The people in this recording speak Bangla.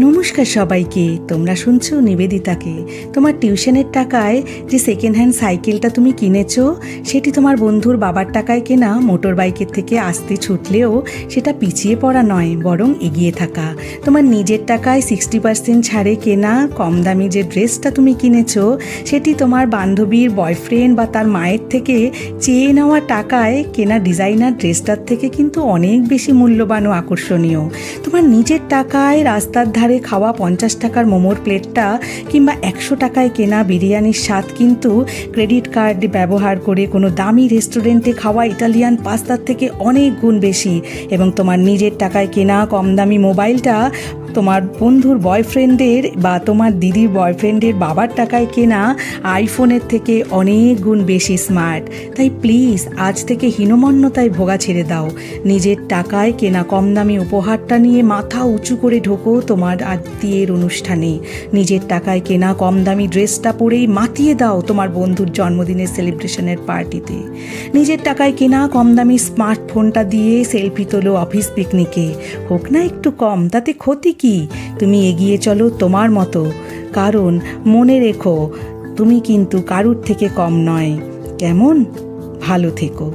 নমস্কার সবাইকে। তোমরা শুনছো নিবেদিতাকে। তোমার টিউশনের টাকায় যে সেকেন্ড হ্যান্ড সাইকেলটা তুমি কিনেছো, সেটি তোমার বন্ধুর বাবার টাকায় কেনা মোটর বাইকের থেকে আসতে ছুটলেও সেটা পিছিয়ে পড়া নয়, বরং এগিয়ে থাকা। তোমার নিজের টাকায় 60% ছাড়ে কেনা কম দামি যে ড্রেসটা তুমি কিনেছো, সেটি তোমার বান্ধবীর বয়ফ্রেন্ড বা তার মায়ের থেকে চেয়ে নেওয়া টাকায় কেনা ডিজাইনার ড্রেসটার থেকে কিন্তু অনেক বেশি মূল্যবান ও আকর্ষণীয়। তোমার নিজের টাকায় রাস্তার ধারে খাওয়া 50 টাকার মোমোর প্লেটটা কিংবা 100 টাকায় কেনা বিরিয়ানির স্বাদ কিন্তু ক্রেডিট কার্ড ব্যবহার করে কোনো দামি রেস্টুরেন্টে খাওয়া ইটালিয়ান পাস্তার থেকে অনেক গুণ বেশি। এবং তোমার নিজের টাকায় কেনা কম দামি মোবাইলটা তোমার বন্ধুর বয়ফ্রেন্ডের বা তোমার দিদির বয়ফ্রেন্ডের বাবার টাকায় কেনা আইফোনের থেকে অনেক গুণ বেশি স্মার্ট। তাই প্লিজ আজ থেকে হীনমন্যতায় ভোগা ছেড়ে দাও। নিজের টাকায় কেনা কম দামি উপহারটা নিয়ে মাথা উঁচু করে ঢোকো তোমার আত্মীয়ের অনুষ্ঠানে। নিজের টাকায় কেনা কম দামি ড্রেসটা পরেই মাতিয়ে দাও তোমার বন্ধুর জন্মদিনের সেলিব্রেশনের পার্টিতে। নিজের টাকায় কেনা কম দামি স্মার্টফোনটা দিয়ে সেলফি তোলো অফিস পিকনিকে। হোক না একটু কম, তাতে ক্ষতি কি? তুমি এগিয়ে চলো তোমার মতো, কারণ মনে রেখো তুমি কিন্তু কারুর থেকে কম নয়। কেমন? ভালো থেকো।